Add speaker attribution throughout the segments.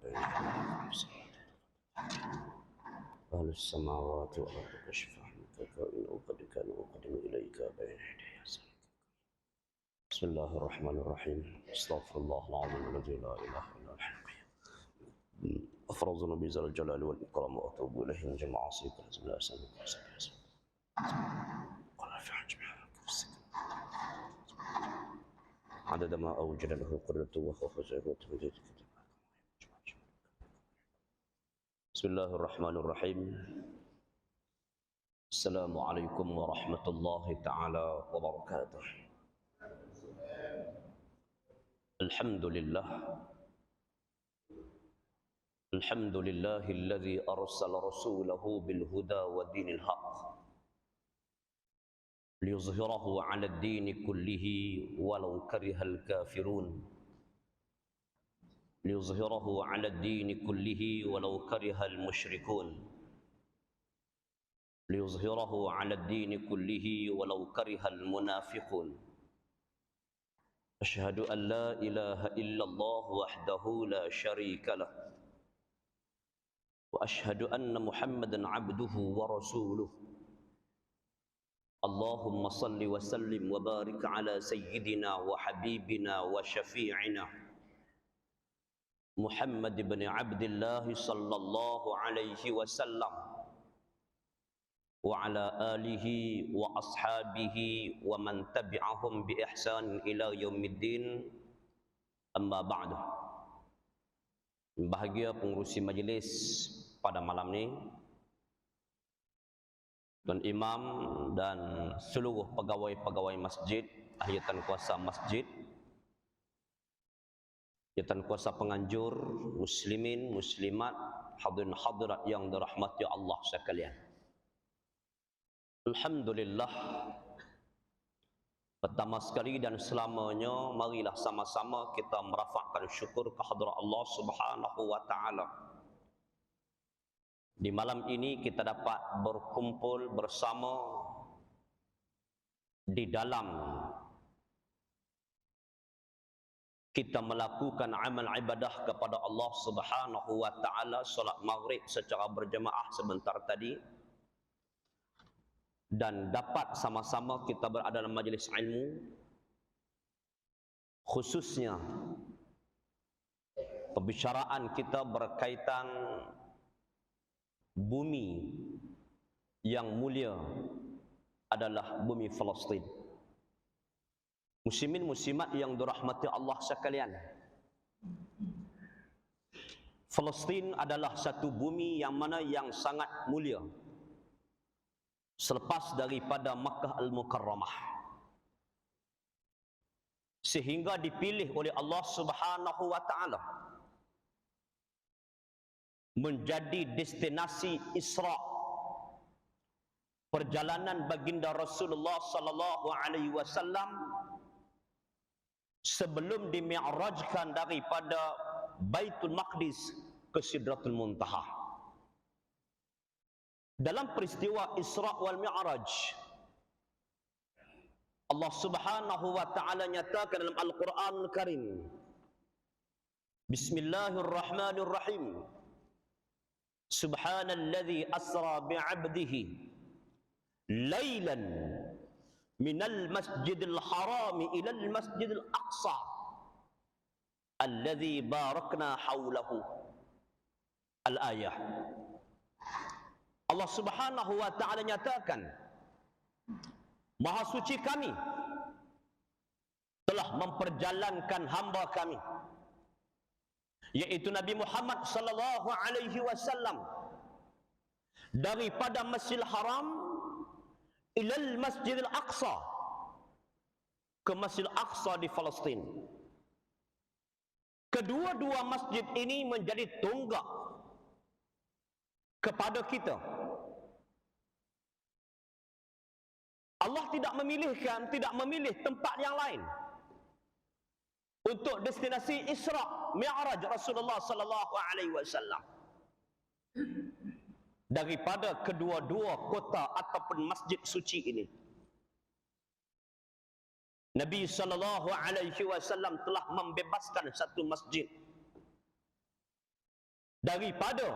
Speaker 1: بين أهل السماوات والأرض كشفا عنك فإنه قد كانوا وقدموا إليك بين يدي سنك. بسم الله الرحمن الرحيم. استغفر الله العظيم الذي لا إله إلا هو الحي القيوم. أفرز نبي ذا الجلال والإكرام وأتوب إليه من جميع عصيك لازم لا أسألك وأسألك قال في حجم عدد ما أوجد له قدرته وخوفه وتمديد كتاب. بسم الله الرحمن الرحيم. السلام عليكم ورحمة الله تعالى وبركاته. الحمد لله الذي أرسل رسوله بالهدى ودين الحق ليظهره على الدين كله ولو كره الكافرون. ليظهره على الدين كله ولو كره المشركون. ليظهره على الدين كله ولو كره المنافقون. أشهد أن لا إله إلا الله وحده لا شريك له، وأشهد أن محمدا عبده ورسوله. اللهم صل وسلم وبارك على سيدنا وحبيبنا وشفيعنا محمد بن عبد الله صلى الله عليه وسلم وعلى آله وأصحابه ومن تبعهم بإحسان إلى يوم الدين. Amma ba'du. Bahagia pengurusi majlis pada malam ini, Tuan Imam dan seluruh pegawai-pegawai masjid, ahliatan kuasa masjid, ahliatan kuasa penganjur, muslimin, muslimat, hadirin hadirat yang dirahmati Allah sekalian. Alhamdulillah, pertama sekali dan selamanya marilah sama-sama kita merafakkan syukur kehadrat Allah Subhanahu wa taala. Di malam ini kita dapat berkumpul bersama di dalam kita melakukan amal ibadah kepada Allah Subhanahu wa taala, solat maghrib secara berjemaah sebentar tadi, dan dapat sama-sama kita berada dalam majlis ilmu, khususnya pembicaraan kita berkaitan bumi yang mulia adalah bumi Palestin. Muslimin muslimat yang dirahmati Allah sekalian, Palestin adalah satu bumi yang mana yang sangat mulia selepas daripada Makkah Al-Mukarramah, sehingga dipilih oleh Allah Subhanahu wa taala menjadi destinasi Isra, perjalanan baginda Rasulullah sallallahu alaihi wasallam sebelum dimi'rajkan daripada Baitul Maqdis ke Sidratul Muntaha. Dalam peristiwa Isra wal Mi'raj, Allah Subhanahu wa taala nyatakan dalam Al-Qur'anul Karim, Bismillahirrahmanirrahim. Subhanalladzi asra bi'abdihi lailan minal masjidil haram ilal masjidil aqsa alladzi barakna hawlahu. Al-ayah. Allah Subhanahu wa taala nyatakan, Maha suci kami telah memperjalankan hamba kami, yaitu Nabi Muhammad sallallahu alaihi wasallam, daripada Masjidil Haram ilal Masjidil Aqsa, ke Masjidil Aqsa di Palestin. Kedua-dua masjid ini menjadi tonggak kepada kita. Allah tidak memilih tempat yang lain untuk destinasi Isra Mi'raj Rasulullah sallallahu alaihi wasallam daripada kedua-dua kota ataupun masjid suci ini. Nabi sallallahu alaihi wasallam telah membebaskan satu masjid daripada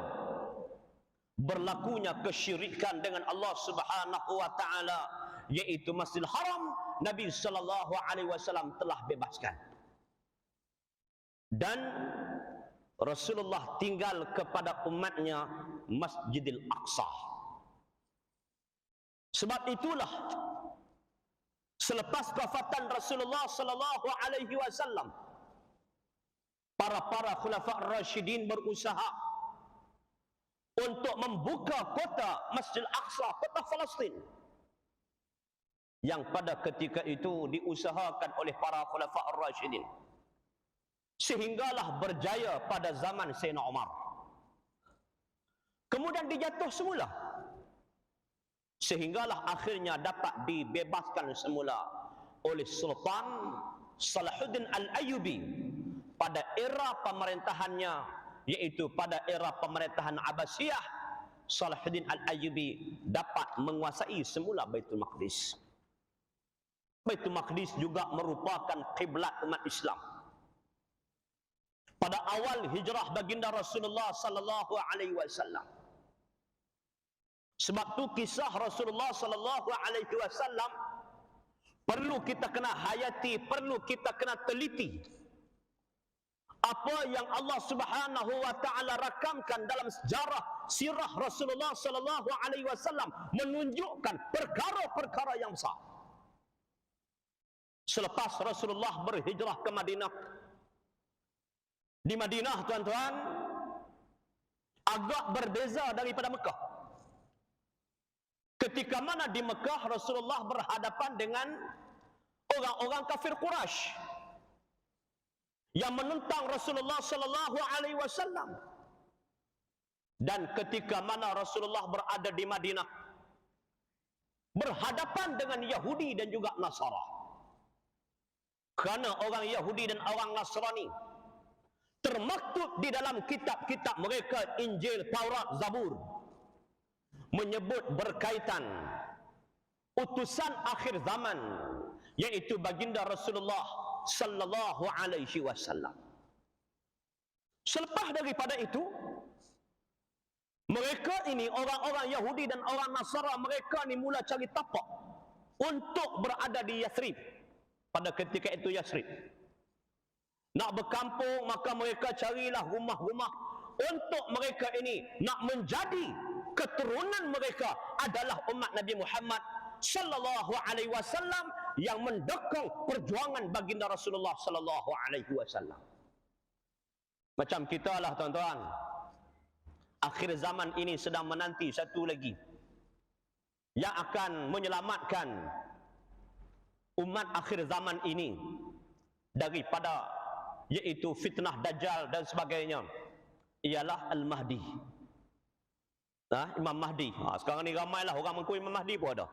Speaker 1: berlakunya kesyirikan dengan Allah Subhanahu wa taala, yaitu Masjidil Haram, Nabi sallallahu alaihi wasallam telah bebaskan. Dan Rasulullah tinggal kepada umatnya Masjidil Aqsa. Sebab itulah selepas wafatan Rasulullah sallallahu alaihi wasallam, para khulafa' Rasyidin berusaha untuk membuka kota Masjidil Aqsa, kota Palestin, yang pada ketika itu diusahakan oleh para khulafa' Rasyidin, sehinggalah berjaya pada zaman Sayyidina Umar. Kemudian dijatuh semula, sehinggalah akhirnya dapat dibebaskan semula oleh Sultan Salahuddin Al-Ayyubi pada era pemerintahannya, yaitu pada era pemerintahan Abbasiyah. Salahuddin Al-Ayyubi dapat menguasai semula Baitul Maqdis. Baitul Maqdis juga merupakan kiblat umat Islam. Pada awal hijrah baginda Rasulullah sallallahu alaihi wasallam. Sebab tu kisah Rasulullah sallallahu alaihi wasallam perlu kita kena hayati, perlu kita kena teliti. Apa yang Allah Subhanahu wa taala rakamkan dalam sejarah sirah Rasulullah sallallahu alaihi wasallam menunjukkan perkara-perkara yang besar. Selepas Rasulullah berhijrah ke Madinah, di Madinah tuan-tuan agak berbeza daripada Mekah. Ketika mana di Mekah Rasulullah berhadapan dengan orang-orang kafir Quraisy yang menentang Rasulullah sallallahu alaihi wasallam. Dan ketika mana Rasulullah berada di Madinah berhadapan dengan Yahudi dan juga Nasara. Kerana orang Yahudi dan orang Nasrani termaktub di dalam kitab-kitab mereka, Injil, Taurat, Zabur, menyebut berkaitan utusan akhir zaman, yaitu baginda Rasulullah sallallahu alaihi wasallam. Selepas daripada itu, mereka ini orang-orang Yahudi dan orang Nasara, mereka ni mula cari tapak untuk berada di Yathrib. Pada ketika itu Yathrib nak berkampung, maka mereka carilah rumah-rumah untuk mereka ini nak menjadi keturunan mereka adalah umat Nabi Muhammad sallallahu alaihi wasallam yang mendukung perjuangan baginda Rasulullah sallallahu alaihi wasallam. Macam kita lah tuan-tuan, akhir zaman ini sedang menanti satu lagi yang akan menyelamatkan umat akhir zaman ini daripada yaitu fitnah Dajjal dan sebagainya, ialah Al-Mahdi. Imam Mahdi. Sekarang ni ramailah orang mengaku Imam Mahdi pun ada.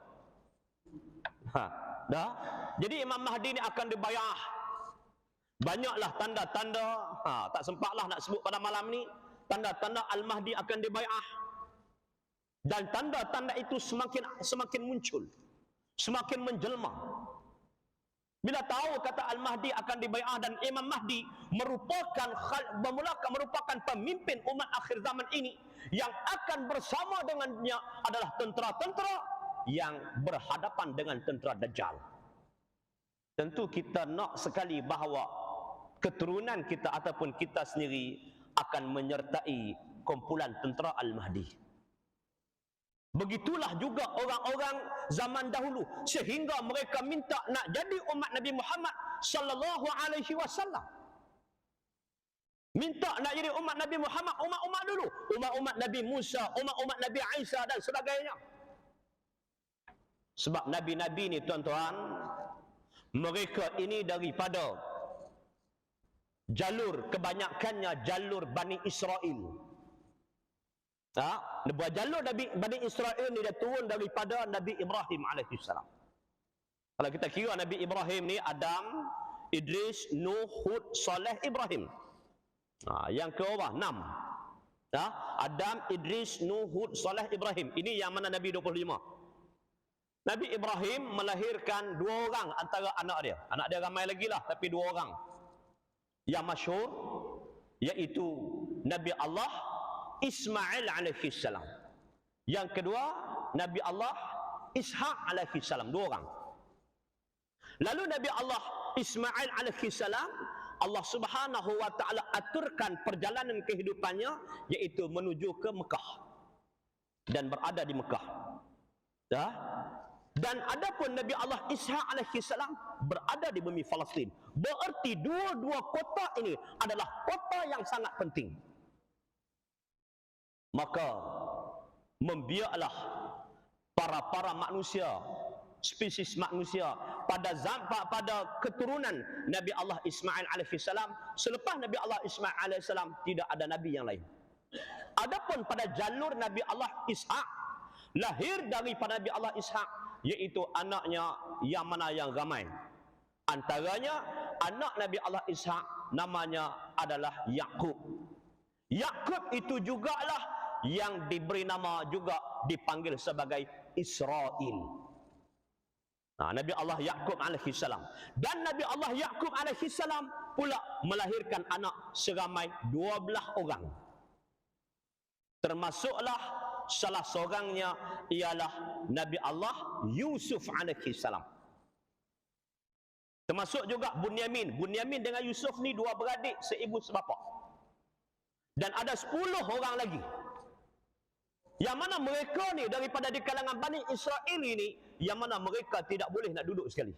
Speaker 1: Dah. Jadi Imam Mahdi ni akan dibayar. Banyaklah tanda-tanda, tak sempatlah nak sebut pada malam ni. Tanda-tanda Al-Mahdi akan dibayar. Dan tanda-tanda itu semakin muncul, semakin menjelma. Bila tahu kata Al-Mahdi akan dibayar, dan Imam Mahdi merupakan pemimpin umat akhir zaman ini, yang akan bersama dengannya adalah tentera-tentera yang berhadapan dengan tentera Dajjal. Tentu kita nak sekali bahawa keturunan kita ataupun kita sendiri akan menyertai kumpulan tentera Al-Mahdi. Begitulah juga orang-orang zaman dahulu, sehingga mereka minta nak jadi umat Nabi Muhammad sallallahu alaihi wasallam. Minta nak jadi umat Nabi Muhammad, umat-umat dulu, umat-umat Nabi Musa, umat-umat Nabi Isa dan sebagainya. Sebab nabi-nabi ni tuan-tuan, mereka ini daripada jalur, kebanyakannya jalur Bani Israel. Buat jalur Bani Israel ni dia turun daripada Nabi Ibrahim alaihissalam. Kalau kita kira Nabi Ibrahim ni Adam, Idris, Nuh, Hud, Saleh, Ibrahim. Yang ke bawah 6. Adam, Idris, Nuh, Hud, Saleh, Ibrahim. Ini yang mana Nabi 25. Nabi Ibrahim melahirkan 2 orang antara anak dia. Anak dia ramai lagi lah, tapi 2 orang yang masyhur, iaitu Nabi Allah Ismail alaihi salam. Yang kedua, Nabi Allah Ishaq alaihi salam, 2 orang. Lalu Nabi Allah Ismail alaihi salam, Allah Subhanahu wa taala aturkan perjalanan kehidupannya, yaitu menuju ke Mekah dan berada di Mekah. Ya? Dan adapun Nabi Allah Ishaq alaihi salam berada di bumi Palestin. Berarti dua-dua kota ini adalah kota yang sangat penting. Maka membiarlah para manusia, spesies manusia pada keturunan Nabi Allah Ismail alaihi salam. Selepas Nabi Allah Ismail alaihi salam tidak ada nabi yang lain. Adapun pada jalur Nabi Allah Ishaq, lahir daripada Nabi Allah Ishaq, yaitu anaknya yang mana yang ramai. Antaranya anak Nabi Allah Ishaq namanya adalah Yakub. Yakub itu jugalah yang diberi nama juga dipanggil sebagai Israel. Nabi Allah Yakub alaihi salam. Dan Nabi Allah Yakub alaihi salam pula melahirkan anak seramai 12 orang. Termasuklah salah seorangnya ialah Nabi Allah Yusuf alaihi salam. Termasuk juga Bunyamin. Bunyamin dengan Yusuf ni 2 beradik seibu sebapa. Dan ada 10 orang lagi. Yang mana mereka ni daripada di kalangan Bani Israel ini, yang mana mereka tidak boleh nak duduk sekali.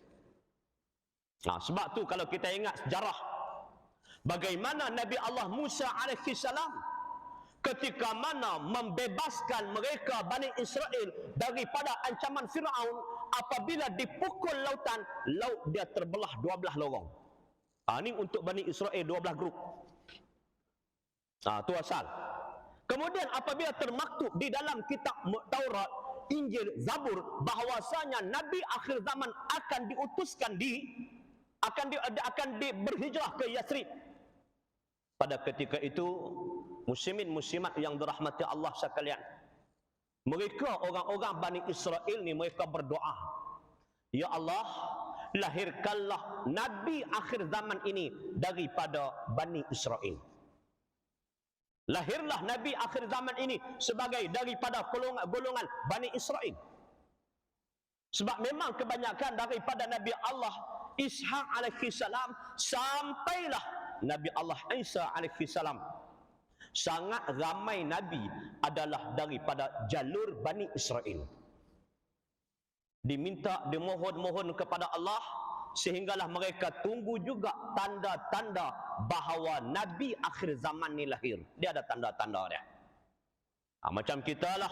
Speaker 1: Sebab tu kalau kita ingat sejarah bagaimana Nabi Allah Musa alaihi salam ketika mana membebaskan mereka Bani Israel daripada ancaman Firaun, apabila dipukul lautan, laut dia terbelah 12 lorong. Ini untuk Bani Israel 12 grup. Tu asal. Kemudian apabila termaktub di dalam kitab Taurat, Injil, Zabur bahwasanya Nabi akhir zaman akan diutuskan akan berhijrah ke Yathrib. Pada ketika itu, muslimin muslimat yang dirahmati Allah sekalian, mereka orang-orang Bani Israel ni mereka berdoa, ya Allah, lahirkanlah Nabi akhir zaman ini daripada Bani Israel. Lahirlah Nabi akhir zaman ini sebagai daripada golongan Bani Israel. Sebab memang kebanyakan daripada Nabi Allah Ishaq alaihi salam sampailah Nabi Allah Isa alaihi salam, sangat ramai Nabi adalah daripada jalur Bani Israel. Diminta, dimohon kepada Allah sehinggalah mereka tunggu juga tanda-tanda bahawa Nabi akhir zaman ni lahir. Dia ada tanda-tanda dia. Macam kita lah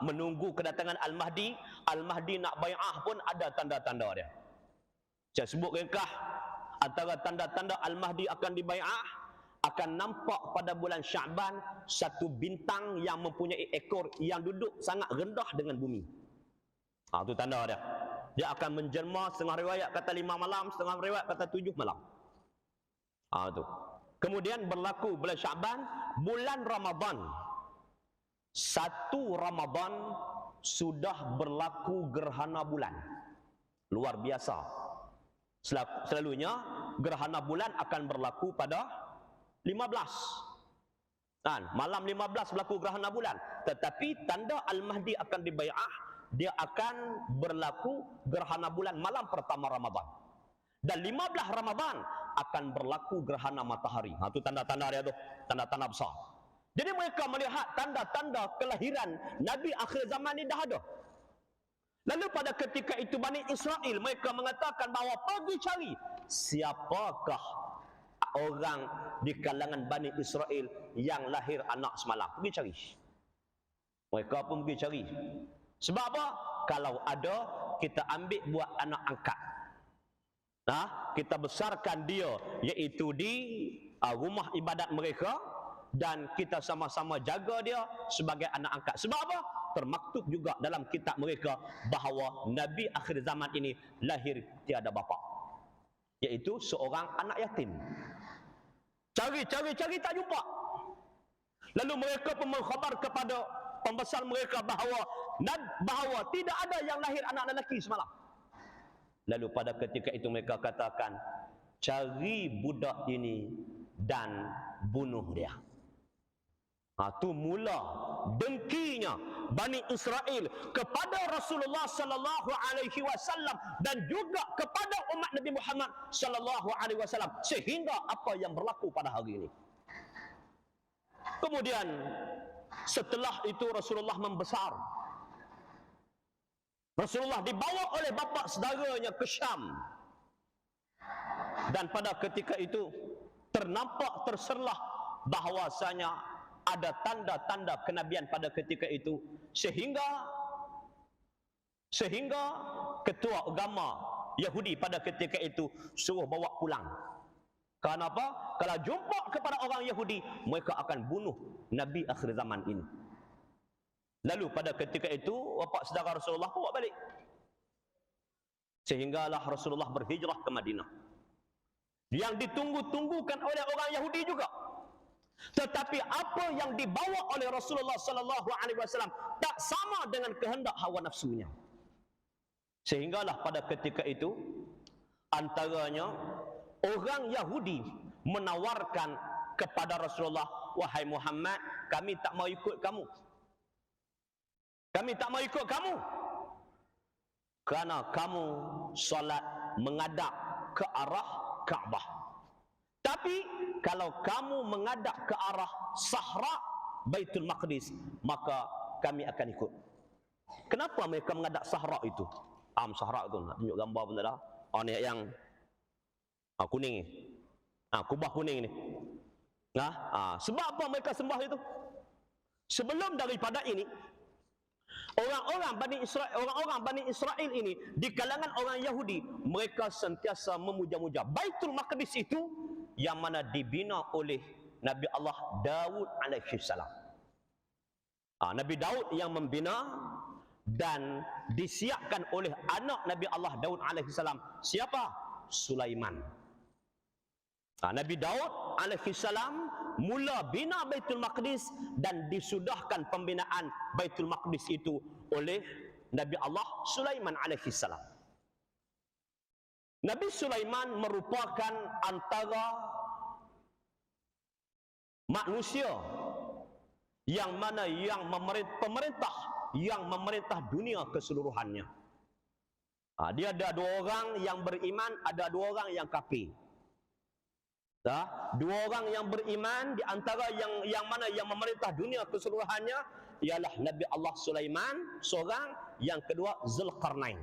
Speaker 1: menunggu kedatangan Al-Mahdi. Al-Mahdi nak bai'ah pun ada tanda-tanda dia. Saya sebut ringkas, antara tanda-tanda Al-Mahdi akan dibai'ah, akan nampak pada bulan Syaban satu bintang yang mempunyai ekor yang duduk sangat rendah dengan bumi. Itu tanda dia. Dia akan menjelma, setengah riwayat kata 5 malam, setengah riwayat kata 7 malam. Itu. Kemudian berlaku bulan Syaban, bulan Ramadan. 1 Ramadan sudah berlaku gerhana bulan. Luar biasa. Selalunya gerhana bulan akan berlaku pada 15. Malam 15 berlaku gerhana bulan. Tetapi tanda Al-Mahdi akan dibai'ah, dia akan berlaku gerhana bulan malam pertama Ramadan. Dan 15 Ramadan akan berlaku gerhana matahari. Itu tanda-tanda dia tu, tanda-tanda besar. Jadi mereka melihat tanda-tanda kelahiran Nabi akhir zaman ni dah ada. Lalu pada ketika itu Bani Israel mereka mengatakan bahawa pergi cari siapakah orang di kalangan Bani Israel yang lahir anak semalam. Pergi cari. Mereka pun pergi cari. Sebab apa? Kalau ada, kita ambil buat anak angkat. Kita besarkan dia, iaitu di rumah ibadat mereka, dan kita sama-sama jaga dia sebagai anak angkat. Sebab apa? Termaktub juga dalam kitab mereka bahawa Nabi akhir zaman ini lahir tiada bapa, iaitu seorang anak yatim. Cari tak jumpa. Lalu mereka pun mengkhabar kepada pembesar mereka bahawa tidak ada yang lahir anak lelaki semalam. Lalu pada ketika itu mereka katakan, cari budak ini dan bunuh dia.
Speaker 2: Tu mula dengkinya Bani Israel kepada Rasulullah sallallahu alaihi wasallam dan juga kepada umat Nabi Muhammad sallallahu alaihi wasallam, sehingga apa yang berlaku pada hari ini. Kemudian setelah itu Rasulullah membesar. Rasulullah dibawa oleh bapa saudaranya ke Syam. Dan pada ketika itu terserlah bahwasanya ada tanda-tanda kenabian pada ketika itu, sehingga ketua agama Yahudi pada ketika itu suruh bawa pulang. Kenapa? Kalau jumpa kepada orang Yahudi, mereka akan bunuh Nabi akhir zaman ini. Lalu pada ketika itu bapa saudara Rasulullah bawa balik, sehinggalah Rasulullah berhijrah ke Madinah, yang ditunggu-tunggukan oleh orang Yahudi juga. Tetapi apa yang dibawa oleh Rasulullah sallallahu alaihi wasallam tak sama dengan kehendak hawa nafsunya. Sehinggalah pada ketika itu antaranya orang Yahudi menawarkan kepada Rasulullah, wahai Muhammad, kami tak mau ikut kamu. Kami tak mau ikut kamu kerana kamu solat menghadap ke arah Kaabah. Tapi kalau kamu menghadap ke arah Sahra Baitul Maqdis, maka kami akan ikut. Kenapa mereka menghadap Sahra itu? Sahra tu nak tunjuk gambar pun tak ada. Ni yang kuning ni. Kubah kuning ni. Sebab apa mereka sembah itu? Sebelum daripada ini, orang-orang Bani Israel ini di kalangan orang Yahudi, mereka sentiasa memuja-muja Baitul Maqdis itu yang mana dibina oleh Nabi Allah Daud alaihi salam. Nabi Daud yang membina dan disiapkan oleh anak Nabi Allah Daud alaihi salam. Siapa? Sulaiman. Nabi Daud alaihi salam mula bina Baitul Maqdis dan disudahkan pembinaan Baitul Maqdis itu oleh Nabi Allah Sulaiman alaihi salam. Nabi Sulaiman merupakan antara manusia yang mana yang pemerintah yang memerintah dunia keseluruhannya. Dia ada 2 orang yang beriman, ada 2 orang yang kafir. 2 orang yang beriman di antara yang mana yang memerintah dunia keseluruhannya ialah Nabi Allah Sulaiman seorang, yang kedua Zulkarnain.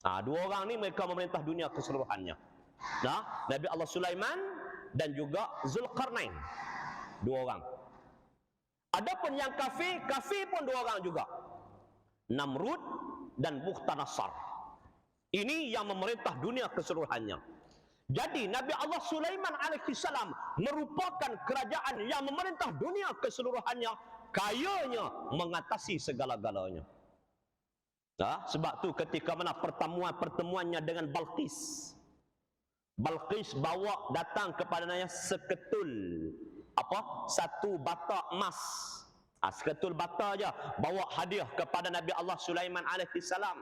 Speaker 2: 2 orang ni mereka memerintah dunia keseluruhannya. Nabi Allah Sulaiman dan juga Zulkarnain, 2 orang. Adapun yang kafir pun 2 orang juga, Namrud dan Bukhtanasar. Ini yang memerintah dunia keseluruhannya. Jadi Nabi Allah Sulaiman alaihi salam merupakan kerajaan yang memerintah dunia keseluruhannya, kayanya mengatasi segala-galanya. Sebab tu ketika mana pertemuannya dengan Balqis bawa datang kepadanya seketul satu bata emas. Seketul bata aja bawa hadiah kepada Nabi Allah Sulaiman alaihi salam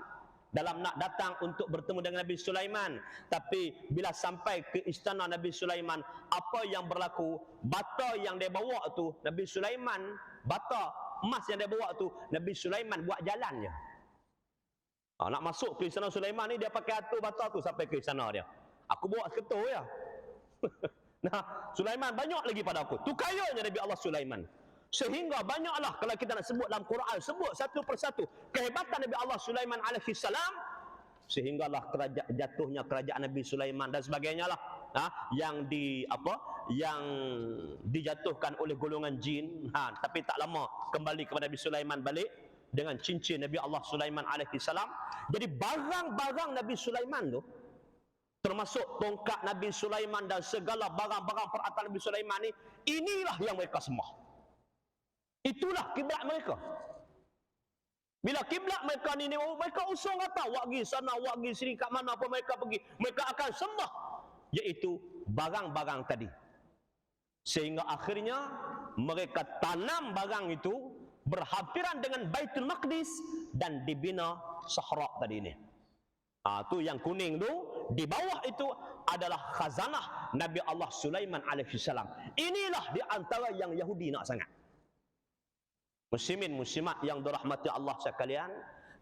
Speaker 2: dalam nak datang untuk bertemu dengan Nabi Sulaiman. Tapi bila sampai ke istana Nabi Sulaiman, apa yang berlaku? Bata yang dia bawa tu Nabi Sulaiman, bata emas yang dia bawa tu Nabi Sulaiman buat jalan je. Nak masuk ke istana Sulaiman ni, dia pakai atur bata tu sampai ke istana dia. Aku bawa seketul ya. Sulaiman banyak lagi pada aku. Tu kayanya Nabi Allah Sulaiman. Sehingga banyaklah kalau kita nak sebut dalam Quran, sebut satu persatu kehebatan Nabi Allah Sulaiman alaihi salam, sehinggalah jatuhnya kerajaan Nabi Sulaiman dan sebagainya lah. Yang dijatuhkan oleh golongan jin. Tapi tak lama kembali kepada Nabi Sulaiman balik dengan cincin Nabi Allah Sulaiman alaihi salam. Jadi barang-barang Nabi Sulaiman tu, termasuk tongkat Nabi Sulaiman dan segala barang-barang peralatan Nabi Sulaiman ni, inilah yang mereka sembah. Itulah kiblat mereka. Bila kiblat mereka ni, mereka usung kata, wak pergi sana, wak pergi sini, kat mana pun mereka pergi, mereka akan sembah, iaitu barang-barang tadi. Sehingga akhirnya mereka tanam barang itu berhampiran dengan Baitul Maqdis dan dibina Sahra tadi ni. Tu yang kuning tu, di bawah itu adalah khazanah Nabi Allah Sulaiman alaihi salam. Inilah di antara yang Yahudi nak sangat. muslimin muslimat yang dirahmati Allah sekalian,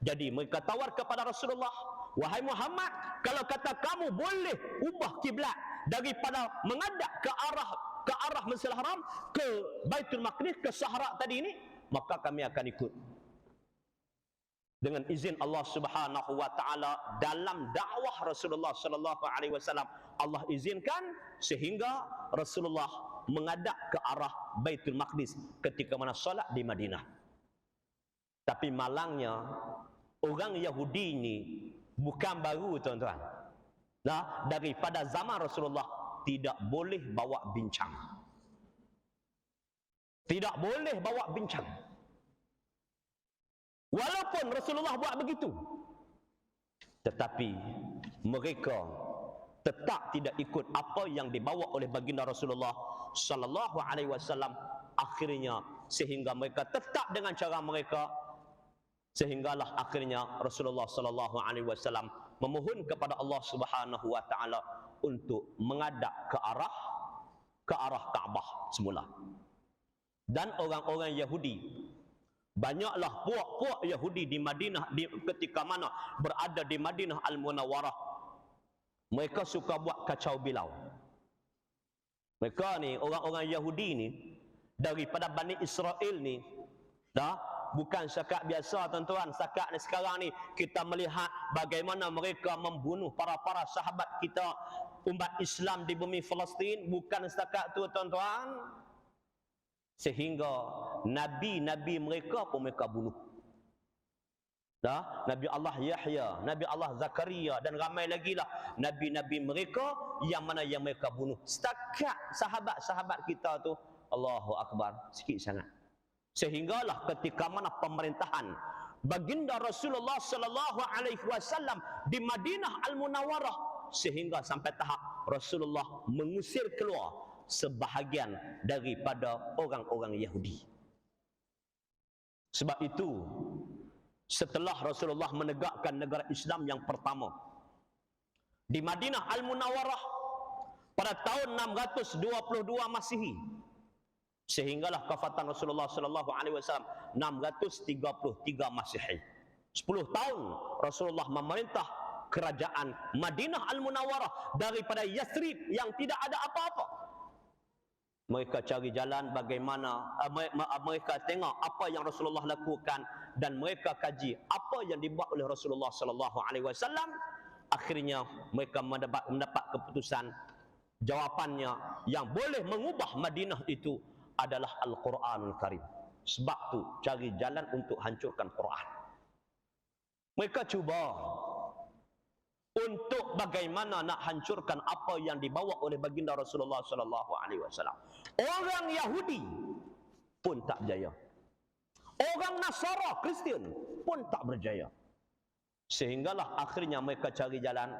Speaker 2: jadi mereka tawar kepada Rasulullah, wahai Muhammad, kalau kata kamu boleh ubah kiblat daripada menghadap ke arah Masjidil Haram ke Baitul Maqdis, ke Sahara tadi ini, maka kami akan ikut. Dengan izin Allah Subhanahu wa taala, dalam dakwah Rasulullah sallallahu alaihi wasallam, Allah izinkan sehingga Rasulullah menghadap ke arah Baitul Maqdis ketika mana solat di Madinah. Tapi malangnya orang Yahudi ini bukan baru, tuan-tuan. Nah, daripada zaman Rasulullah tidak boleh bawa bincang. Tidak boleh bawa bincang. Walaupun Rasulullah buat begitu, tetapi mereka tetap tidak ikut apa yang dibawa oleh baginda Rasulullah sallallahu alaihi wasallam. Akhirnya sehingga mereka tetap dengan cara mereka, sehinggalah akhirnya Rasulullah sallallahu alaihi wasallam memohon kepada Allah Subhanahu wa taala untuk menghadap ke arah Kaabah semula. Dan orang-orang Yahudi, banyaklah puak-puak Yahudi di Madinah ketika mana berada di Madinah Al-Munawwarah, mereka suka buat kacau bilau. Mereka ni, orang-orang Yahudi ni, daripada Bani Israel ni, bukan setakat biasa, tuan-tuan. Setakat ni sekarang ni kita melihat bagaimana mereka membunuh para sahabat kita, umat Islam di bumi Palestin. Bukan setakat tu, tuan-tuan. Sehingga nabi-nabi mereka pun mereka bunuh. Nabi Allah Yahya, Nabi Allah Zakaria dan ramai lagi lah nabi-nabi mereka yang mana yang mereka bunuh. Setakat sahabat-sahabat kita tu, Allahu Akbar, sikit sangat. Sehinggalah ketika mana pemerintahan baginda Rasulullah sallallahu alaihi wasallam di Madinah Al-Munawwarah, sehingga sampai tahap Rasulullah mengusir keluar sebahagian daripada orang-orang Yahudi. Sebab itu, setelah Rasulullah menegakkan negara Islam yang pertama di Madinah Al-Munawwarah pada tahun 622 Masihi, sehinggalah kafatan Rasulullah sallallahu alaihi wasallam 633 Masihi. 10 tahun Rasulullah memerintah kerajaan Madinah Al-Munawwarah daripada Yathrib yang tidak ada apa-apa. Mereka cari jalan bagaimana, mereka tengok apa yang Rasulullah lakukan dan mereka kaji apa yang dibuat oleh Rasulullah sallallahu alaihi wasallam. Akhirnya mereka mendapat keputusan, jawapannya yang boleh mengubah Madinah itu adalah Al-Quranul Karim. Sebab tu cari jalan untuk hancurkan Quran. Mereka cuba untuk bagaimana nak hancurkan apa yang dibawa oleh baginda Rasulullah sallallahu alaihi wasallam. Orang Yahudi pun tak berjaya. Orang Nasara, Kristian pun tak berjaya. Sehinggalah akhirnya mereka cari jalan,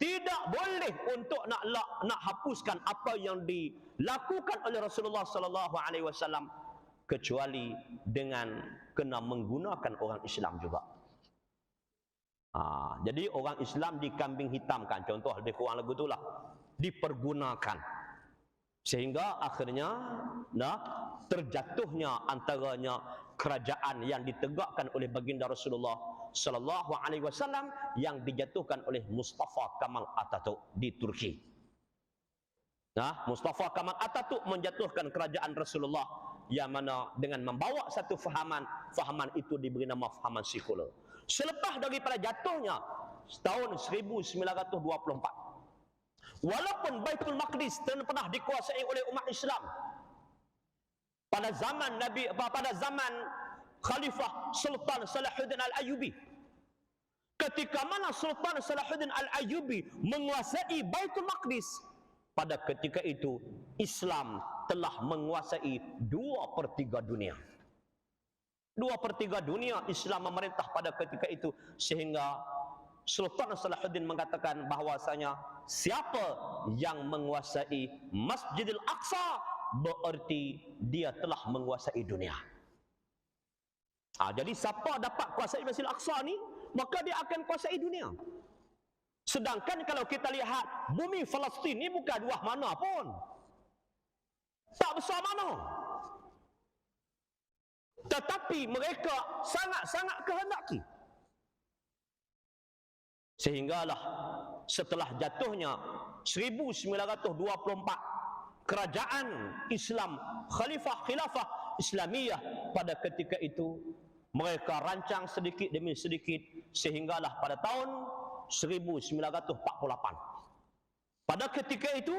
Speaker 2: tidak boleh untuk nak hapuskan apa yang dilakukan oleh Rasulullah sallallahu alaihi wasallam kecuali dengan kena menggunakan orang Islam juga. Jadi orang Islam dikambing hitamkan, contoh lebih kurang lagu itulah, dipergunakan, sehingga akhirnya terjatuhnya antaranya kerajaan yang ditegakkan oleh baginda Rasulullah sallallahu alaihi wasallam yang dijatuhkan oleh Mustafa Kemal Atatürk di Turki. Mustafa Kemal Atatürk menjatuhkan kerajaan Rasulullah yang mana dengan membawa satu fahaman itu diberi nama fahaman sekular. Selepas daripada jatuhnya tahun 1924, walaupun Baitul Maqdis pernah dikuasai oleh umat Islam pada zaman Khalifah Sultan Salahuddin Al-Ayyubi, ketika mana Sultan Salahuddin Al-Ayyubi menguasai Baitul Maqdis, pada ketika itu Islam telah menguasai 2/3 dunia. 2/3 dunia Islam memerintah pada ketika itu, sehingga Sultan Salahuddin mengatakan bahwasanya siapa yang menguasai Masjidil Aqsa bererti dia telah menguasai dunia. Jadi siapa dapat kuasai Masjidil Aqsa ni, maka dia akan kuasai dunia. Sedangkan kalau kita lihat bumi Palestin ni bukan luah mana pun, tak besar mana. tetapi mereka sangat-sangat kehendaki. Sehinggalah setelah jatuhnya 1924 kerajaan Islam, khilafah Islamiyah pada ketika itu, mereka rancang sedikit demi sedikit sehinggalah pada tahun 1948. Pada ketika itu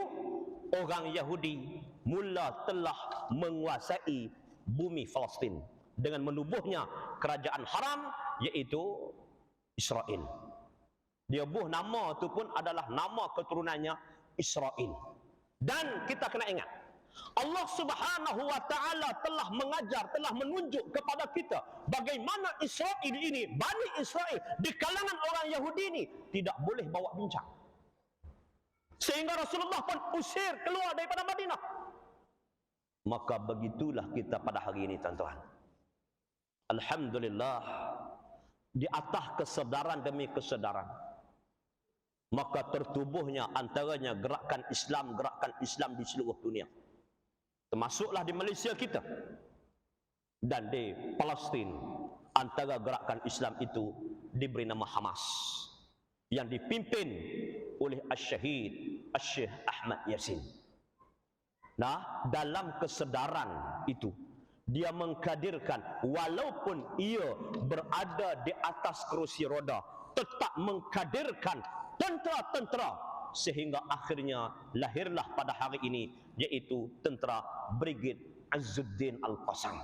Speaker 2: orang Yahudi mula telah menguasai bumi Palestin dengan menubuhnya kerajaan haram, iaitu Israel. Dia buh nama itu pun adalah nama keturunannya Israel. Dan kita kena ingat, Allah Subhanahu wa taala telah mengajar, telah menunjuk kepada kita bagaimana Israel ini, Bani Israel di kalangan orang Yahudi ini tidak boleh bawa bincang. Sehingga Rasulullah pun usir keluar daripada Madinah. Maka begitulah kita pada hari ini, tuan-tuan. Alhamdulillah, di atas kesedaran demi kesedaran, maka tertubuhnya antaranya gerakan Islam di seluruh dunia, termasuklah di Malaysia kita dan di Palestin. Antara gerakan Islam itu diberi nama Hamas, yang dipimpin oleh Syekh Ahmad Yasin. Nah, dalam kesedaran itu dia mengkadirkan, walaupun ia berada di atas kerusi roda, tetap mengkadirkan tentera-tentera, sehingga akhirnya lahirlah pada hari ini, yaitu tentera Brigade Izzuddin Al-Qassam.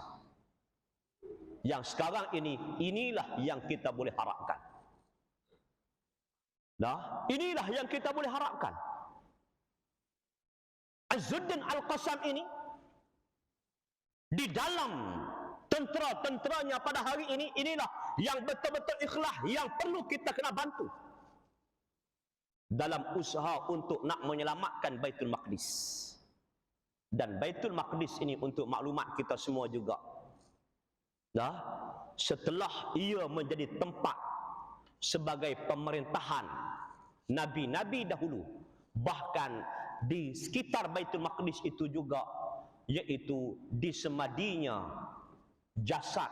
Speaker 2: Yang sekarang ini, inilah yang kita boleh harapkan. Nah, inilah yang kita boleh harapkan. Izzuddin Al-Qassam ini, di dalam tentera-tenteranya pada hari ini, inilah yang betul-betul ikhlas, yang perlu kita kena bantu dalam usaha untuk nak menyelamatkan Baitul Maqdis. Dan Baitul Maqdis ini, untuk maklumat kita semua juga, dah, setelah ia menjadi tempat sebagai pemerintahan nabi-nabi dahulu, bahkan di sekitar Baitul Maqdis itu juga, yaitu disemadinya jasad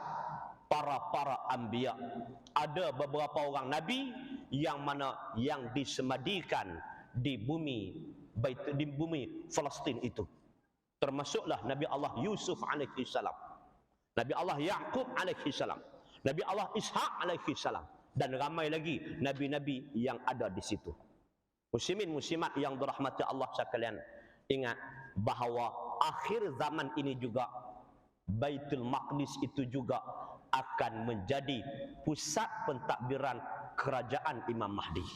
Speaker 2: para anbiya. Ada beberapa orang nabi yang mana yang disemadikan di bumi Palestin itu. Termasuklah Nabi Allah Yusuf alaihi salam, Nabi Allah Yaqub alaihi salam, Nabi Allah Ishaq alaihi salam, dan ramai lagi nabi-nabi yang ada di situ. Muslimin muslimat yang dirahmati Allah sekalian, ingat bahawa akhir zaman ini juga Baitul Maqdis itu juga akan menjadi pusat pentadbiran kerajaan Imam Mahdi.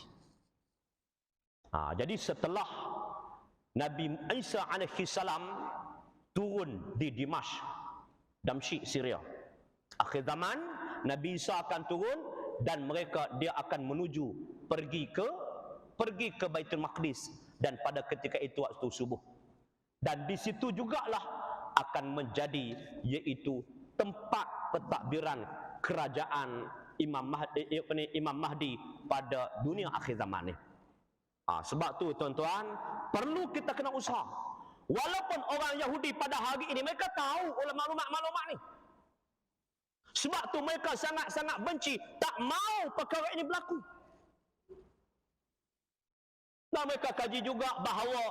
Speaker 2: Jadi setelah Nabi Isa alaihi salam turun di Damsyik, Syria, akhir zaman Nabi Isa akan turun dan dia akan menuju pergi ke Baitul Maqdis, dan pada ketika itu waktu subuh. Dan di situ jugalah akan menjadi, yaitu tempat pentadbiran kerajaan Imam Mahdi pada dunia akhir zaman ni. Sebab tu tuan-tuan, perlu kita kena usaha. Walaupun orang Yahudi pada hari ini mereka tahu oleh maklumat-maklumat ni, sebab tu mereka sangat-sangat benci, tak mau perkara ini berlaku. Dan mereka kaji juga bahawa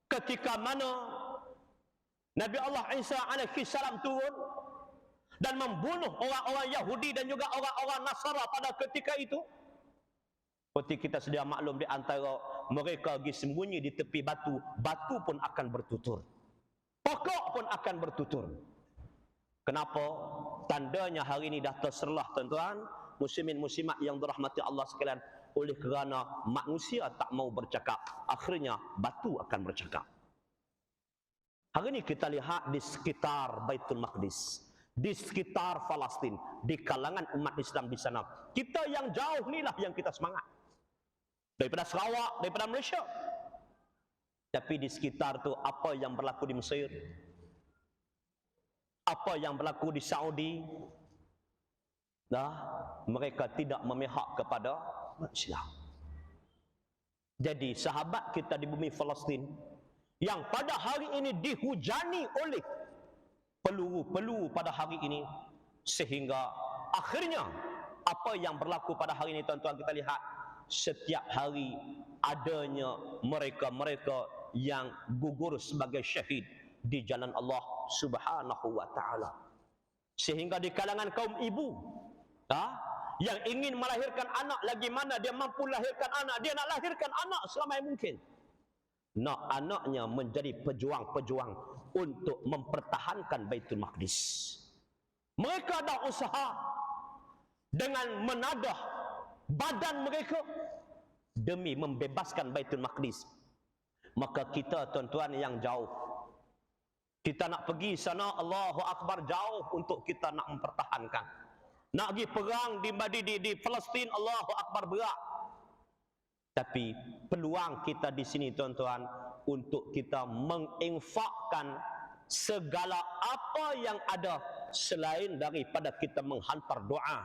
Speaker 2: ketika mana Nabi Allah Isa alaihi salam turun dan membunuh orang-orang Yahudi dan juga orang-orang Nasara pada ketika itu, seperti kita sedia maklum, di antara mereka pergi sembunyi di tepi batu, batu pun akan bertutur, pokok pun akan bertutur. Kenapa? Tandanya hari ini dah terserlah, tuan-tuan, muslimin muslimat yang dirahmati Allah sekalian, oleh kerana manusia tak mau bercakap, akhirnya batu akan bercakap. Hari ini kita lihat di sekitar Baitul Maqdis, di sekitar Palestin, di kalangan umat Islam di sana, kita yang jauh ni lah yang kita semangat, daripada Sarawak, daripada Malaysia. Tapi di sekitar tu, apa yang berlaku di Mesir, apa yang berlaku di Saudi, mereka tidak memihak kepada Islam. Jadi sahabat kita di bumi Palestin yang pada hari ini dihujani oleh peluru-peluru pada hari ini, sehingga akhirnya apa yang berlaku pada hari ini, tuan-tuan, kita lihat setiap hari adanya mereka-mereka yang gugur sebagai syahid di jalan Allah Subhanahu wa taala. Sehingga di kalangan kaum ibu yang ingin melahirkan anak, lagi mana dia mampu lahirkan anak, dia nak lahirkan anak selama yang mungkin. Nak anaknya menjadi pejuang-pejuang untuk mempertahankan Baitul Maqdis. Mereka dah usaha dengan menadah badan mereka demi membebaskan Baitul Maqdis. Maka kita, tuan-tuan, yang jauh, kita nak pergi sana, Allahu Akbar, jauh untuk kita nak mempertahankan. Nak pergi perang di Palestin, Allahu Akbar, berat. Tapi peluang kita di sini, tuan-tuan, untuk kita menginfakkan segala apa yang ada selain daripada kita menghantar doa,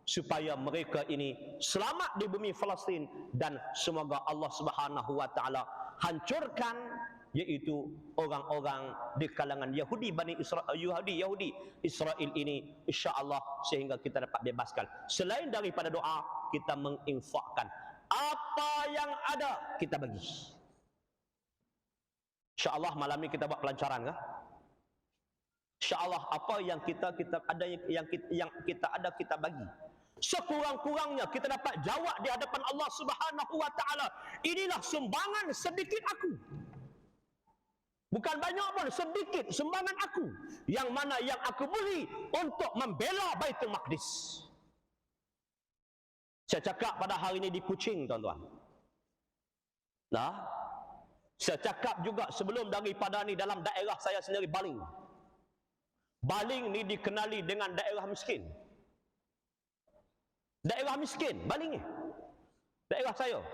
Speaker 2: supaya mereka ini selamat di bumi Palestin, dan semoga Allah Subhanahu wa taala hancurkan yaitu orang-orang di kalangan Yahudi Bani Israel, Yahudi Israel ini, insya-Allah, sehingga kita dapat bebaskan. Selain daripada doa, kita menginfakkan apa yang ada, kita bagi. Insya-Allah malam ini kita buat pelancaran, kah? Insya-Allah apa yang kita ada, yang kita ada, kita bagi. Sekurang-kurangnya kita dapat jawab di hadapan Allah Subhanahu wa taala, inilah sumbangan sedikit aku. Bukan banyak pun, sedikit sumbangan aku, yang mana yang aku beri untuk membela Baitul Maqdis. Saya cakap pada hari ini di Kuching, tuan-tuan. Saya cakap juga sebelum daripada ni dalam daerah saya sendiri, Baling. Baling ni dikenali dengan daerah miskin. Daerah miskin, Baling ni. Daerah saya.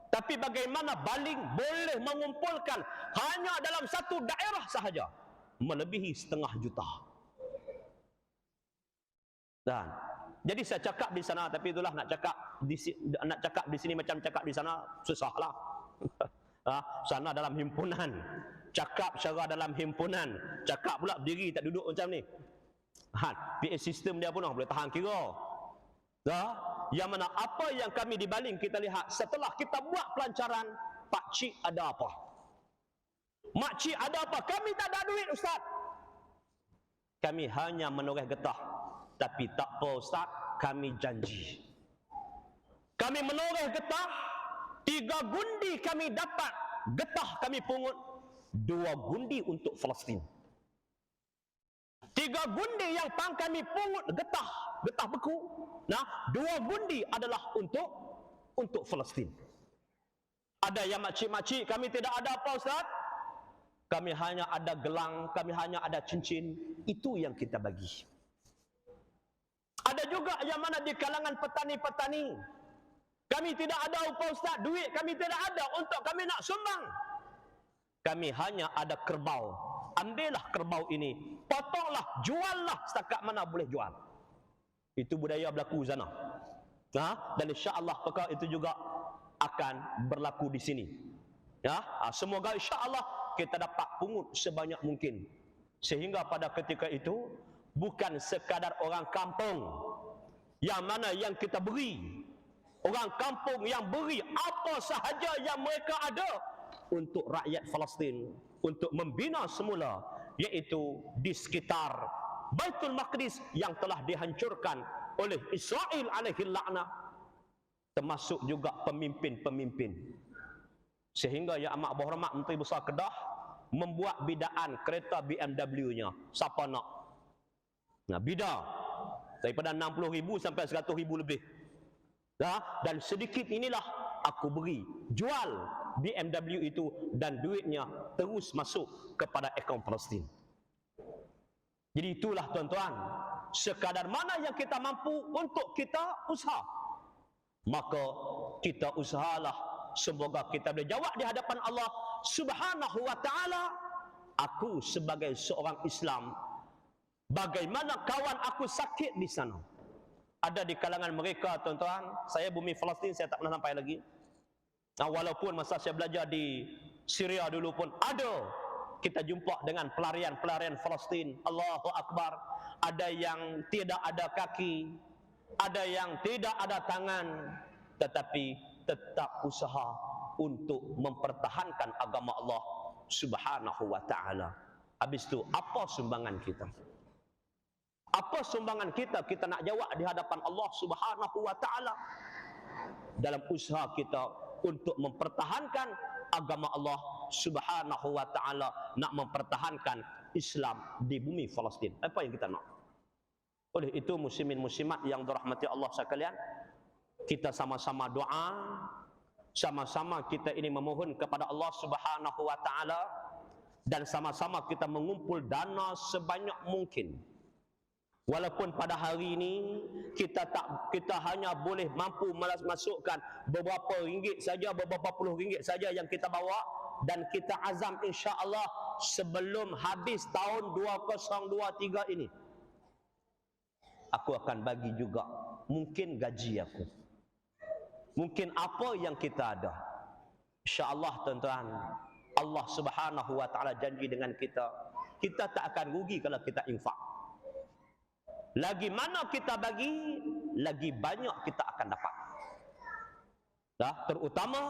Speaker 2: Tapi bagaimana Baling boleh mengumpulkan hanya dalam satu daerah sahaja melebihi 500,000 juta. Dan jadi saya cakap di sana, tapi itulah nak cakap di sini macam cakap di sana susahlah. Sana dalam himpunan, cakap secara dalam himpunan, cakap pula berdiri tak duduk macam ni. PA sistem dia pun boleh tahan kira. Yang mana apa yang kami di Baling kita lihat setelah kita buat pelancaran, Pak Cik ada apa? Mak Cik ada apa? Kami tak ada duit, Ustaz. Kami hanya menoreh getah. Tapi tak apa, Ustaz, kami janji. Kami menoreh getah, 3 gundi kami dapat getah, kami pungut 2 gundi untuk Palestin. 3 gundi yang kami pungut getah beku, 2 gundi adalah untuk Palestin. Ada yang makcik-makcik, kami tidak ada apa, Ustaz? Kami hanya ada gelang, kami hanya ada cincin, itu yang kita bagi. Ada juga yang mana di kalangan petani-petani, kami tidak ada apa, Ustaz, duit kami tidak ada untuk kami nak sumbang. Kami hanya ada kerbau. Ambillah kerbau ini, potonglah, juallah setakat mana boleh jual. Itu budaya berlaku sana. Dan insya-Allah perkara itu juga akan berlaku di sini. Semoga insya-Allah kita dapat pungut sebanyak mungkin, sehingga pada ketika itu bukan sekadar orang kampung yang mana yang kita beri, orang kampung yang beri apa sahaja yang mereka ada untuk rakyat Palestin, untuk membina semula, iaitu di sekitar Baitul Maqdis yang telah dihancurkan oleh Israel alaihi laknah, termasuk juga pemimpin-pemimpin. Sehingga Yang Amat Berhormat Menteri Besar Kedah membuat bidaan kereta BMW-nya. Siapa nak? Bida daripada 60,000 sampai 100,000 lebih. Dan sedikit inilah aku beri, jual BMW itu, dan duitnya terus masuk kepada akaun Palestin. Jadi itulah, tuan-tuan, sekadar mana yang kita mampu untuk kita usaha, maka kita usahalah. Semoga kita boleh jawab di hadapan Allah Subhanahu wa taala. Aku sebagai seorang Islam, bagaimana kawan aku sakit di sana. Ada di kalangan mereka, tuan-tuan, saya bumi Palestin saya tak pernah sampai lagi. Walaupun masa saya belajar di Syria dulu pun ada kita jumpa dengan pelarian-pelarian Palestin. Allahu Akbar. Ada yang tidak ada kaki, ada yang tidak ada tangan, tetapi tetap usaha untuk mempertahankan agama Allah Subhanahu wa taala. Habis itu apa sumbangan kita? Apa sumbangan kita? Kita nak jawab di hadapan Allah Subhanahu wa taala dalam usaha kita untuk mempertahankan agama Allah Subhanahu wa taala, nak mempertahankan Islam di bumi Palestin. Apa yang kita nak? Oleh itu muslimin muslimat yang dirahmati Allah sekalian, kita sama-sama doa, sama-sama kita ini memohon kepada Allah Subhanahu wa taala, dan sama-sama kita mengumpul dana sebanyak mungkin. Walaupun pada hari ini kita hanya boleh mampu masukkan beberapa ringgit saja, beberapa puluh ringgit saja yang kita bawa, dan kita azam insya-Allah sebelum habis tahun 2023 ini aku akan bagi juga mungkin gaji aku. Mungkin apa yang kita ada. Insya-Allah tuan-tuan, Allah Subhanahu wa taala janji dengan kita tak akan rugi kalau kita infak. Lagi mana kita bagi, lagi banyak kita akan dapat. Terutama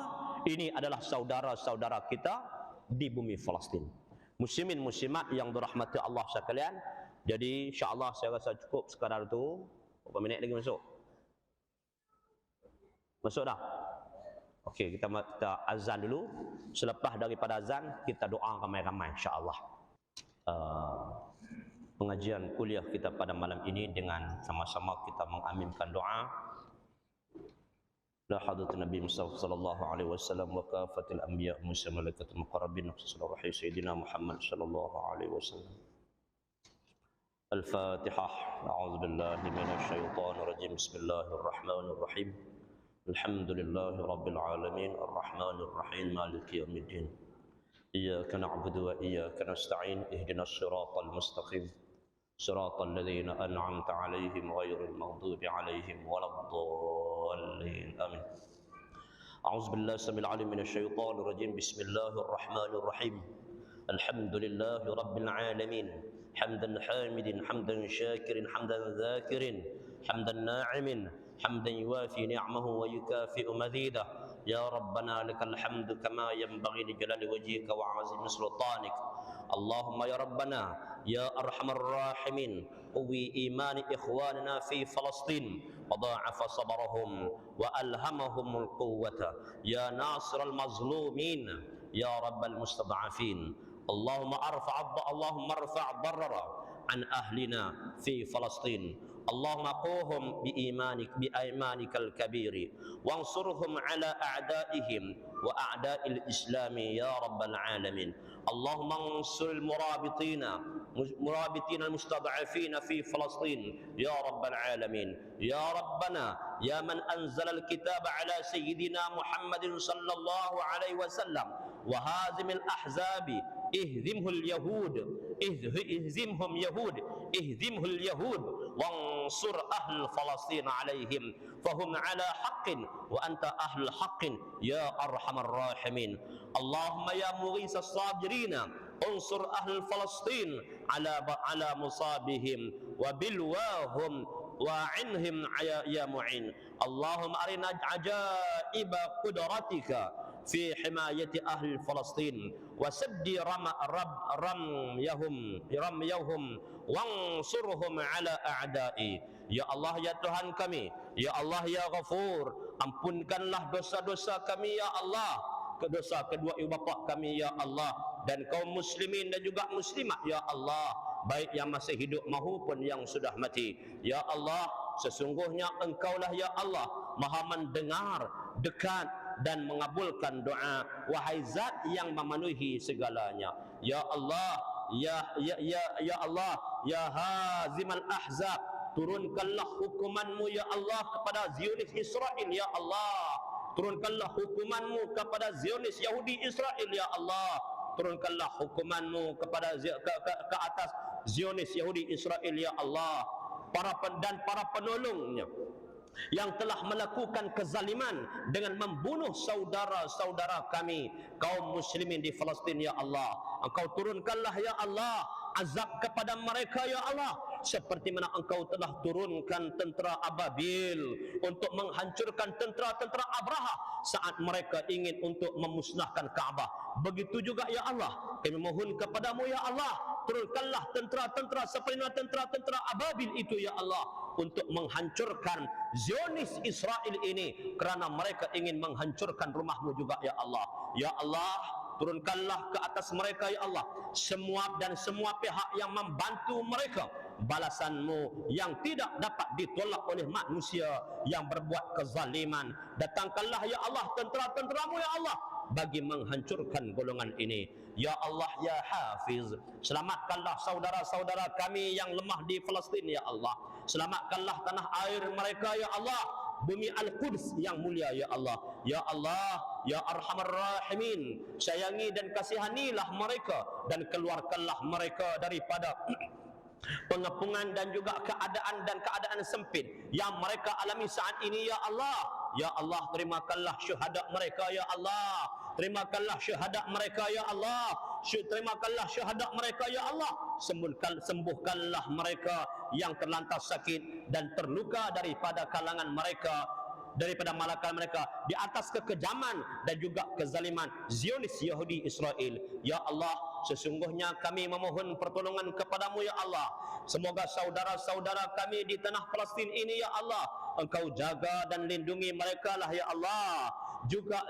Speaker 2: ini adalah saudara-saudara kita di bumi Palestin. Muslimin muslimat yang dirahmati Allah sekalian. Jadi insya-Allah saya rasa cukup sekadar itu. Berapa minit lagi masuk? Masuk dah? Okey, kita azan dulu. Selepas daripada azan kita doa ramai-ramai insya-Allah. Pengajian kuliah kita pada malam ini dengan sama-sama kita mengaminkan doa. La hadratin Nabi Muhammad sallallahu alaihi wasallam wa kafatil anbiya wa malaikatul muqarrabin sallallahu alaihi sayyidina Muhammad sallallahu alaihi wasallam. Al-Fatihah. A'udzu billahi minasy syaithanir rajim. Bismillahir rahim. Alhamdulillahi rabbil alamin arrahmanir rahim maliki yaumiddin. Iyyaka na'budu wa iyyaka nasta'in. Ihdinas siratal mustaqim. صراط الذين أنعمت عليهم غير المغضوب عليهم ولا الضالين آمين. أعوذ بالله السميع العليم من الشيطان الرجيم. بسم الله الرحمن الرحيم. الحمد لله رب العالمين حمدا حامد حمدا شاكر حمدا ذاكر حمدا ناعم حمدا يوافي نعمه ويكافئ مزيده. يا ربنا لك الحمد كما ينبغي لجلال وجهك وعظيم سلطانك. اللهم يا ربنا يا أرحم الراحمين قوي إيمان إخواننا في فلسطين وضاعف صبرهم وألهمهم القوة. يا ناصر المظلومين يا رب المستضعفين. اللهم ارفع الضرر عن أهلنا في فلسطين. اللهم قوهم بأيمانك الكبير وانصرهم على أعدائهم وأعداء الإسلام يا رب العالمين. اللهم انصر المرابطين المستضعفين في فلسطين يا رب العالمين. يا ربنا يا من أنزل الكتاب على سيدنا محمد صلى الله عليه وسلم وهازم الأحزاب اهزمهم يهود وانصر أهل فلسطين عليهم فهم على حق وأنت أهل الحق يا أرحم الراحمين. اللهم يا مغيث الصابرين انصر أهل فلسطين على مصابهم وبلواهم وعنهم يا معين. اللهم أرنا عجائب قدرتك في حماية أهل فلسطين وسد رميهم وانصرهم على أعدائي. Ya Allah ya Tuhan kami, ya Allah ya Ghafur, ampunkanlah dosa-dosa kami ya Allah, dosa kedua ibu bapa kami ya Allah, dan kaum muslimin dan juga muslimat ya Allah, baik yang masih hidup maupun yang sudah mati. Ya Allah, sesungguhnya Engkaulah ya Allah Maha mendengar, dekat dan mengabulkan doa. Wahai Zat yang memenuhi segalanya. Ya Allah, ya Allah, ya Hazimal Ahzab, turunkanlah hukuman-Mu ya Allah kepada Zionis Israel ya Allah. Turunkanlah hukuman-Mu kepada Zionis Yahudi Israel ya Allah. Turunkanlah hukuman-Mu kepada ke atas Zionis Yahudi Israel ya Allah. Para penolongnya, yang telah melakukan kezaliman dengan membunuh saudara-saudara kami kaum muslimin di Palestin ya Allah. Engkau turunkanlah ya Allah azab kepada mereka ya Allah, seperti mana Engkau telah turunkan tentera Ababil untuk menghancurkan tentera-tentera Abraha saat mereka ingin untuk memusnahkan Kaabah. Begitu juga ya Allah, kami mohon kepadamu ya Allah, turunkanlah tentera-tentera seperti mana tentera-tentera Ababil itu ya Allah, untuk menghancurkan Zionis Israel ini, kerana mereka ingin menghancurkan rumahmu juga ya Allah. Ya Allah, turunkanlah ke atas mereka ya Allah semua dan semua pihak yang membantu mereka balasanmu yang tidak dapat ditolak oleh manusia yang berbuat kezaliman. Datangkanlah ya Allah tentera-tenteramu ya Allah bagi menghancurkan golongan ini. Ya Allah ya Hafiz, selamatkanlah saudara-saudara kami yang lemah di Palestin ya Allah. Selamatkanlah tanah air mereka ya Allah, bumi Al-Quds yang mulia ya Allah. Ya Allah, ya Arhamar Rahimin, sayangi dan kasihanilah mereka dan keluarkanlah mereka daripada pengepungan dan juga keadaan sempit yang mereka alami saat ini ya Allah. Ya Allah, terimakanlah syuhada mereka ya Allah. Terimakanlah syuhada mereka ya Allah. Terimakanlah syuhada mereka ya Allah. Sembuhkanlah mereka yang terlantas sakit dan terluka daripada kalangan mereka, daripada malaikat mereka di atas kekejaman dan juga kezaliman Zionis Yahudi Israel. Ya Allah, sesungguhnya kami memohon pertolongan kepadamu ya Allah. Semoga saudara-saudara kami di tanah Palestin ini ya Allah, Engkau jaga dan lindungi mereka lah ya Allah. Juga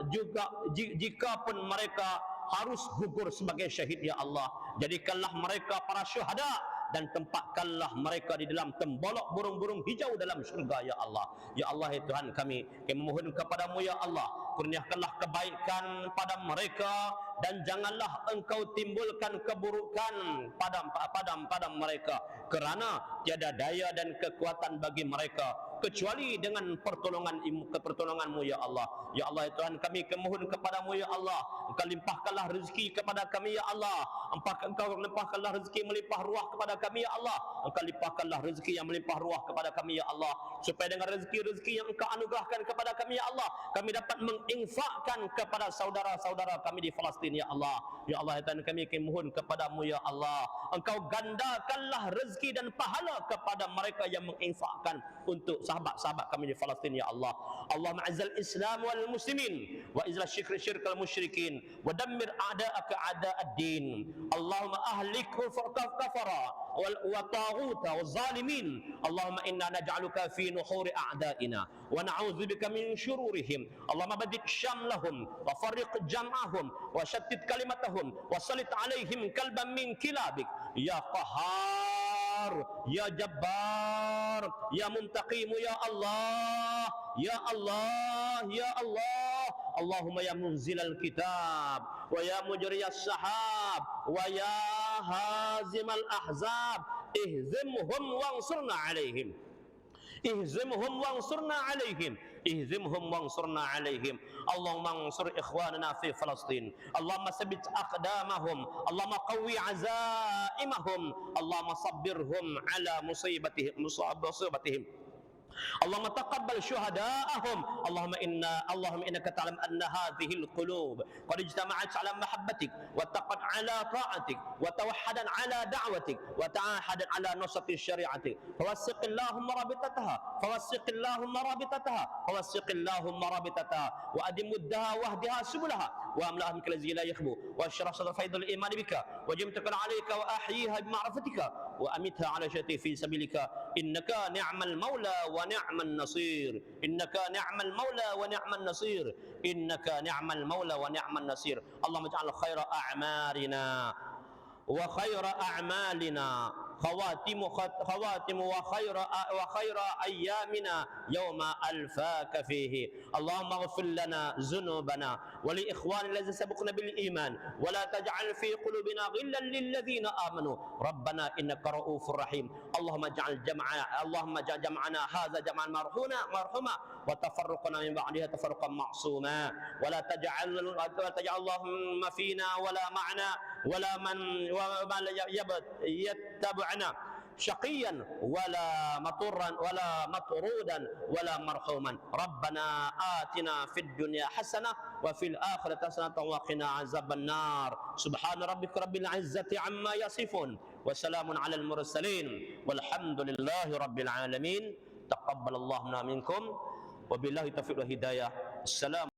Speaker 2: jika pun mereka harus gugur sebagai syahid ya Allah, jadikanlah mereka para syuhada dan tempatkanlah mereka di dalam tembolok burung-burung hijau dalam syurga ya Allah. Ya Allah ya Tuhan kami memohon kepadamu ya Allah, kurniakanlah kebaikan pada mereka dan janganlah Engkau timbulkan keburukan pada mereka, kerana tiada daya dan kekuatan bagi mereka kecuali dengan pertolonganmu ya Allah. Ya Allah ya Tuhan kami memohon kepadamu ya Allah, Engkau limpahkanlah rezeki kepada kami ya Allah. Engkau limpahkanlah rezeki melimpah ruah kepada kami ya Allah. Engkau limpahkanlah rezeki yang melimpah ruah kepada kami ya Allah, supaya dengan rezeki-rezeki yang Engkau anugerahkan kepada kami ya Allah, kami dapat menginfakkan kepada saudara-saudara kami di Palestin ya Allah. Ya Allah ya Tuhan kami mohon kepadamu ya Allah, Engkau gandakanlah rezeki dan pahala kepada mereka yang menginfakkan untuk sahabat-sahabat kami di Palestin ya Allah. Allahumma azzal Islam wal muslimin wa izal syirkal musyrikin wa dammir a'da'aka a'da'ad-din. Allahumma ahlik kafara wa taghuta wa zalimin. Allahumma inna naj'aluka fi nuhuri a'da'ina wa na'udzubika min syururihim. Allahumma badid syamlahum wa farriq jam'ahum wa shattit kalimatahum wa salit alaihim kalban min kilabik. Ya Qahhar, ya Jabbar, ya Muntaqim ya Allah, ya Allah, ya Allah. Allahumma ya munzilal kitab wa ya mujriyas sahab wa ya hazimal ahzab, ihzimhum wansurna alaihim. Ihzimhum wansurna alaihim. Ihzimhum wansurna alaihim. Allahumma ansur ikhwanana fi Palestin. Allahumma sabbit aqdamahum. Allahumma qawwi azaimahum. Allahumma sabbirhum ala musibatihim. اللهم تقبل شهداءهم. اللهم إنك تعلم أن هذه القلوب قد اجتمعت على محبتك واتقت على طاعتك وتوحدت على دعوتك وتعاهدت على نصرة شريعتك، فوثق اللهم رابطتها وأدم مدها واهدها سبلها وأملأها منك الذي لا يخبو واشرح صدر فيض الإيمان بك وجمتك عليك وأحييها بمعرفتك وأمتها على شتي في سبيلك. إنك نعم المولى ونعم النصير. إنك نعم المولى ونعم النصير. إنك نعم المولى ونعم النصير. اللهم اجعل خير أعمالنا وخير أعمالنا خواتم وخير أيامنا يوم ألفاك فيه. اللهم اغفر لنا ذنوبنا ولإخوان الذين سبقنا بالإيمان ولا تجعل في قلوبنا غلا للذين آمنوا ربنا إنك رؤوف رحيم. اللهم اجعل جمعنا هذا جمعا مرحوما وتفرقنا من بعدها تفرقا معصوما ولا تجعل اللهم فينا ولا معنا ولا من يتبعنا syaqiyan wala maturran wala matrudan wala marhuman. Rabbana atina fid dunya hasanah wa fil akhirati hasanah wa qina azabannar. Subhana rabbika rabbil izzati amma yasifun wa salamun alal mursalin walhamdulillahi rabbil alamin. Taqabbalallahu minkum wa billahi taufiq wal hidayah. Assalamu